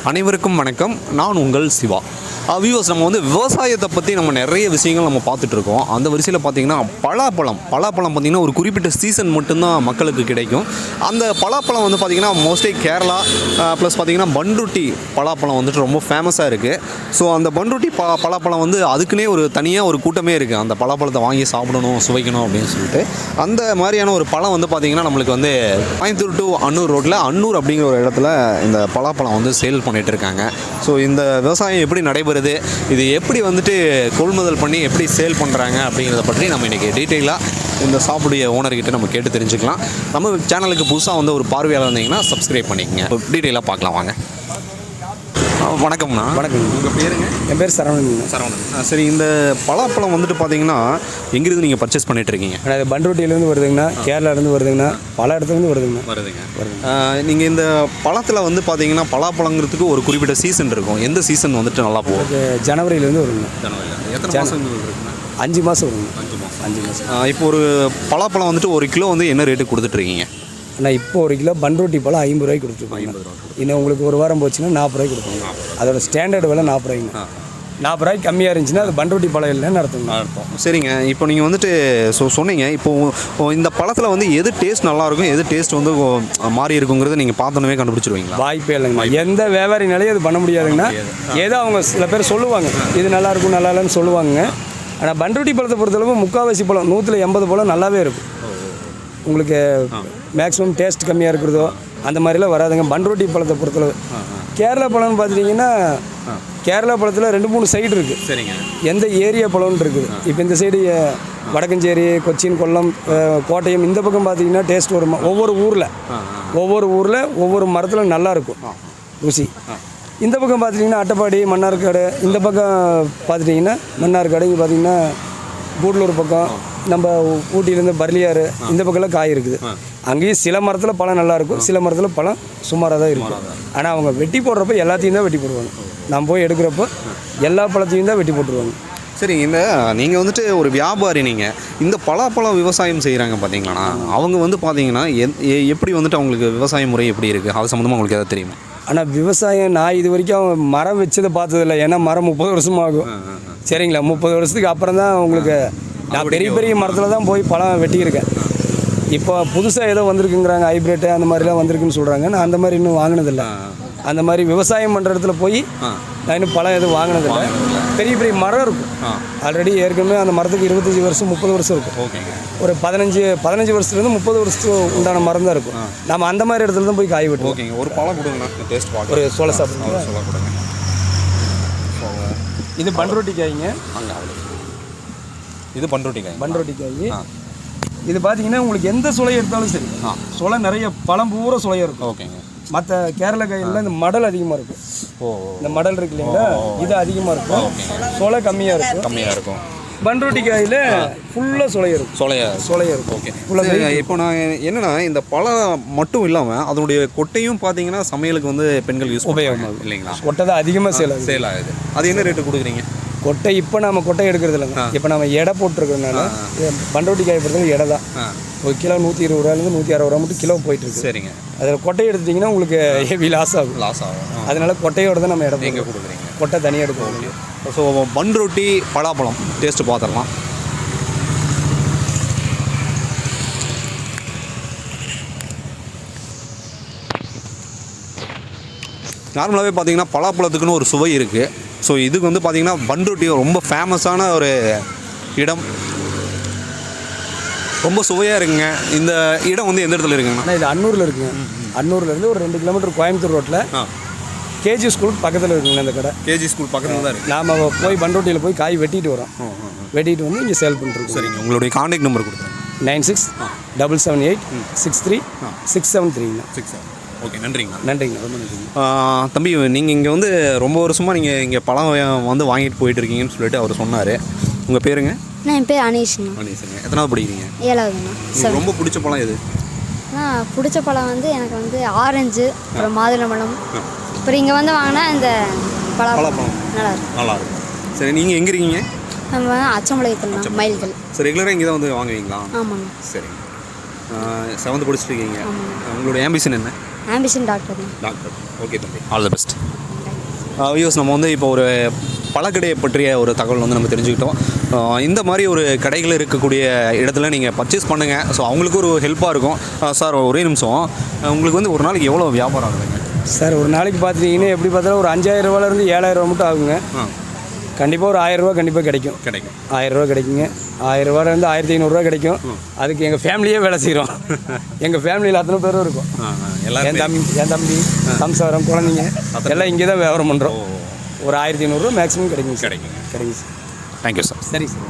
அனைவருக்கும் வணக்கம். நான் உங்கள் சிவா. வியூவர்ஸ், நம்ம விவசாயத்தை பற்றி நம்ம நிறைய விஷயங்கள் நம்ம பார்த்துட்ருக்கோம். அந்த வரிசையில் பார்த்திங்கன்னா பலாப்பழம் பார்த்திங்கன்னா ஒரு குறிப்பிட்ட சீசன் மட்டும்தான் மக்களுக்கு கிடைக்கும். அந்த பலாப்பழம் பார்த்திங்கன்னா மோஸ்ட்லி கேரளா ப்ளஸ் பார்த்திங்கன்னா பண்ருட்டி பலாப்பழம் ரொம்ப ஃபேமஸாக இருக்குது. ஸோ அந்த பண்ருட்டி பலாப்பழம் அதுக்குன்னே ஒரு தனியாக ஒரு கூட்டமே இருக்குது. அந்த பலாப்பழத்தை வாங்கி சாப்பிடணும், சுவைக்கணும் அப்படின்னு சொல்லிட்டு அந்த மாதிரியான ஒரு பழம் பார்த்திங்கன்னா நம்மளுக்கு கோயம்புத்தூர் டு அன்னூர் ரோட்டில் அன்னூர் அப்படிங்கிற ஒரு இடத்துல இந்த பலாப்பழம் சேல் பண்ணிகிட்டு இருக்காங்க. ஸோ இந்த விவசாயம் எப்படி நடைபெறுது, இது எப்படி கொள்முதல் பண்ணி எப்படி சேல் பண்ணுறாங்க அப்படிங்கிறத பற்றி நம்ம இன்றைக்கி டீட்டெயிலாக இந்த ஷாப்புடைய ஓனர்கிட்ட நம்ம கேட்டு தெரிஞ்சுக்கலாம். நம்ம சேனலுக்கு புதுசாக ஒரு பார்வையாளர் வந்தீங்கன்னா சப்ஸ்கிரைப் பண்ணிக்கங்க. டீட்டெயிலாக பார்க்கலாம் வாங்க. வணக்கம்ண்ணா. வணக்கம். உங்கள் பேருங்க? என் பேர் சரவணன். சரி, இந்த பலாப்பழம் பார்த்திங்கன்னா எங்கிருந்து நீங்கள் பர்ச்சேஸ் பண்ணிகிட்ருக்கீங்க? அது பண்ருட்டியிலேருந்து வருதுங்கண்ணா, கேரளாலேருந்து வருதுங்கண்ணா, பல இடத்துலேருந்து வருதுங்க. நீங்கள் இந்த பழத்தில் பார்த்திங்கன்னா பலாப்பழங்கிறதுக்கு ஒரு குறிப்பிட்ட சீசன் இருக்கும். எந்த சீசன் நல்லா போகும்? ஜனவரியிலேருந்து வருதுங்க. ஜனவரியில் எத்தனை மாதம் இருக்குண்ணா? 5 மாதம் வருங்க. 5 மாதம். இப்போ ஒரு பலாப்பழம் ஒரு கிலோ என்ன ரேட்டு கொடுத்துட்ருக்கீங்க? ஆனால் இப்போ ஒரு கிலோ பண்ருட்டி பழம் 50 ரூபாய்க்கு கொடுத்துருக்கோம். 50 ரூபா. இன்னும் உங்களுக்கு ஒரு வாரம் போச்சுன்னா 40 ரூபாய்க்கு கொடுப்போங்க. அதோட ஸ்டாண்டர்ட் விலை 40 ரூபாய்ங்க. 40 ரூபாய்க்கு கம்மியாக இருந்துச்சுன்னா அது பண்ருட்டி பழம் இல்லைன்னு அர்த்தம். சரிங்க. இப்போ நீங்கள் சொன்னீங்க, இப்போது இந்த பழத்தில் எது டேஸ்ட் நல்லாயிருக்கும், எது டேஸ்ட் மாறி இருக்குங்கிறத நீங்கள் பார்த்தோன்னே கண்டுபிடிச்சிருவீங்களா? வாய்ப்பே இல்லைங்க. எந்த வியாபாரினாலையும் அது பண்ண முடியாதுங்கன்னா, ஏதோ அவங்க சில பேர் சொல்லுவாங்க இது நல்லாயிருக்கும் நல்லா இல்லைன்னு சொல்லுவாங்க. ஆனால் பண்ருட்டி பழத்தை பொறுத்தளவு முக்கால்வாசி பழம் 180 பழம் நல்லாவே இருக்கும். உங்களுக்கு மேக்ஸிமம் டேஸ்ட் கம்மியாக இருக்கிறதோ அந்த மாதிரிலாம் வராதுங்க பண்ருட்டி பழத்தை பொறுத்தளவு. கேரளா பழம்னு பார்த்துட்டிங்கன்னா கேரளா பழத்தில் 2-3 சைடு இருக்குது. சரிங்க. எந்த ஏரியா பழம்னு இருக்குது. இப்போ இந்த சைடு வடக்கஞ்சேரி, கொச்சின், கொல்லம், கோட்டயம் இந்த பக்கம் பார்த்திங்கன்னா டேஸ்ட் வரும். ஒவ்வொரு ஊரில் ஒவ்வொரு மரத்தில் நல்லாயிருக்கும் ருசி. இந்த பக்கம் பார்த்துட்டிங்கன்னா அட்டப்பாடி, மன்னார்காடு, இந்த பக்கம் பார்த்துட்டிங்கன்னா மன்னார்காடு, இங்கே பார்த்திங்கன்னா கூடலூர் பக்கம், நம்ம ஊட்டியிலேருந்து பர்லியாறு இந்த பக்கம்லாம் காய் இருக்குது. அங்கேயும் சில மரத்தில் பழம் நல்லாயிருக்கும், சில மரத்தில் பழம் சுமாராக தான் இருக்கும். ஆனால் அவங்க வெட்டி போடுறப்ப எல்லாத்தையும் தான் வெட்டி போடுவாங்க. நான் போய் எடுக்கிறப்போ எல்லா பழத்தையும் தான் வெட்டி போட்டுருவாங்க. சரி, இந்த நீங்கள் ஒரு வியாபாரி, நீங்கள் இந்த பலாப்பழம் விவசாயம் செய்கிறாங்க பார்த்தீங்களாண்ணா, அவங்க பார்த்தீங்கன்னா எப்படி அவங்களுக்கு விவசாய முறை எப்படி இருக்குது, அது சம்மந்தமாக உங்களுக்கு எதாவது தெரியுமா? ஆனால் விவசாயம் நான் இது வரைக்கும் மரம் வச்சதை பார்த்ததில்லை. ஏன்னா மரம் 30 வருஷமாகும். சரிங்களா, 30 வருஷத்துக்கு அப்புறம் தான் உங்களுக்கு நான் பெரிய மரத்தில் தான் போய் பழம் வெட்டியிருக்கேன். இப்போ புதுசாக ஏதோ வந்திருக்குங்கிறாங்க, ஹைப்ரிட்டு அந்த மாதிரிலாம் வந்திருக்குன்னு சொல்கிறாங்க. நான் அந்த மாதிரி இன்னும் வாங்கினதில்லை. அந்த மாதிரி விவசாயம் பண்ணுற இடத்துல போய் நான் இன்னும் பழம் எதுவும் வாங்கினதில்லை. பெரிய மரம் இருக்கும் ஆல்ரெடி. ஏற்கனவே அந்த மரத்துக்கு 25 வருஷம் 30 வருஷம் இருக்கும். ஒரு 15 வருஷத்துலேருந்து 30 வருஷத்துக்கு உண்டான மரம் தான் இருக்கும். நம்ம அந்த மாதிரி இடத்துல தான் போய் காய் வெட்டுவோம். ஒரு பழம் கொடுங்க, டேஸ்ட் பார்க்க. ஒரு சோள சாப்பிடுங்க. இது பண்ருட்டி காய்ங்க. இது பண்ருட்டி காய். இது பார்த்தீங்கன்னா உங்களுக்கு எந்த சுளையை எடுத்தாலும் சரி, சுளை நிறைய பழம் பூரா சுளையாக இருக்கும். ஓகேங்க. மற்ற கேரளா காயில் இந்த மடல் அதிகமாக இருக்கும். இந்த மடல் இருக்கு இல்லைங்களா, இது அதிகமாக இருக்கும். சுளை கம்மியாக இருக்கும். பண்ருட்டி காயில் ஃபுல்லாக சுளையாக இருக்கும். ஓகே. இப்போ நான் என்னென்னா, இந்த பழம் மட்டும் இல்லாமல் அதனுடைய கொட்டையும் பார்த்தீங்கன்னா சமையலுக்கு பெண்கள் யூஸ் உபயோகமாகும் இல்லைங்களா? கொட்டை தான் அதிகமாக சேல் ஆகுது. அது என்ன ரேட்டு கொடுக்குறீங்க? கொட்டை இப்போ நம்ம கொட்டை எடுக்கிறது இல்லைங்க. இப்போ நம்ம எடை போட்டிருக்கிறதுனால பண்ருட்டி காய் பொறுத்தவரை எடை தான். ஒரு கிலோ 120 ரூபாயிலேருந்து 160 ரூபா மட்டும் கிலோ போயிட்டுருக்கு. சரிங்க. அதில் கொட்டையை எடுத்துட்டிங்கன்னா உங்களுக்கு ஹெவி லாஸ் ஆகும். அதனால கொட்டையோட தான் நம்ம எடை எங்கே கொடுக்குறீங்க? கொட்டை தனியாக எடுக்கணும். ஸோ பண்ருட்டி பலாப்பழம் டேஸ்ட்டு பார்த்துடலாம். நார்மலாகவே பார்த்தீங்கன்னா பலாப்பழத்துக்குன்னு ஒரு சுவை இருக்குது. ஸோ இதுக்கு பார்த்தீங்கன்னா பண்ருட்டி ரொம்ப ஃபேமஸான ஒரு இடம், ரொம்ப சுவையாக இருக்குங்க. இந்த இடம் எந்த இடத்துல இருக்குங்கண்ணா? இது அன்னூரில் இருக்குங்க. அன்னூர்லேருந்து ஒரு 2 கிலோமீட்டர் கோயம்புத்தூர் ரோட்டில் கேஜி ஸ்கூல் பக்கத்தில் இருக்குங்க. அந்த கடை கேஜி ஸ்கூல் பக்கத்தில் தான் இருக்குது. நாம் போய் பண்ருட்டியில் போய் காய் வெட்டிட்டு வரோம். வெட்டிட்டு இங்கே சேல் பண்ணுறோம். சரிங்க. உங்களுடைய கான்டாக்ட் நம்பர் கொடுத்துருங்க. 9677866736. ஓகே, நன்றிங்கண்ணா. நன்றிங்க, ரொம்ப நன்றிங்க. தம்பி, நீங்கள் இங்கே ரொம்ப வருஷமாக நீங்கள் இங்கே பழம் வாங்கிட்டு போயிட்டுருக்கீங்கன்னு சொல்லிட்டு அவர் சொன்னார். உங்கள் பேருங்க? என் பேர் அனீஷுங்க. எத்தனாவது படிக்கிறீங்க? 7ஆவதுண்ணா. ரொம்ப பிடிச்ச பழம் எது? பிடிச்ச பழம் எனக்கு ஆரஞ்சு, அப்புறம் மாதுளம்பழம். அப்புறம் இங்கே வாங்கினா இந்த பழம் நல்லாயிருக்கும். சரி, நீங்கள் எங்கே இருக்கீங்க? நம்ம அச்சம்பாளையத்தில் மயில்கள். சரி, ரெகுலராக இங்கே தான் வாங்குவீங்களா? ஆமாங்க. சரிங்க. 7th படிச்சுட்டு இருக்கீங்க. உங்களோட ஆம்பிஷன் என்ன? Ambition doctor. ஓகே தம்பி, ஆல் தி பெஸ்ட். வியூஸ் நம்ம வந்து இப்போ ஒரு பழக்கடையை பற்றிய ஒரு தகவல் வந்து நம்ம தெரிஞ்சுக்கிட்டோம். இந்த மாதிரி ஒரு கடைகள் இருக்கக்கூடிய இடத்துல நீங்கள் பர்ச்சேஸ் பண்ணுங்கள். ஸோ அவங்களுக்கு ஒரு ஹெல்ப்பாக இருக்கும். சார் ஒரே நிமிஷம், உங்களுக்கு வந்து ஒரு நாளைக்கு எவ்வளோ வியாபாரம் ஆகுதுங்க? சார் ஒரு நாளைக்கு பார்த்துட்டிங்கன்னா எப்படி பார்த்தாலும் ஒரு 5000 ரூபாலேருந்து 7000 ரூபா மட்டும் ஆகுங்க. கண்டிப்பாக ஒரு 1000 ரூபா கண்டிப்பாக கிடைக்கும். 1000 ரூபா கிடைக்குங்க. 1000 ரூபாலேருந்து 1500 கிடைக்கும். அதுக்கு எங்கள் ஃபேமிலியே வேலை செய்கிறோம். எங்கள் ஃபேமிலியில் அத்தனை பேரும் இருக்கும். என் தம்பி சம்சாரம் குழந்தைங்க எல்லாம் இங்கே தான் வியாபாரம் பண்ணுறோம். ஒரு 1500 மேக்ஸிமம் கிடைக்கும் சார். Thank you sir. சரி சார்.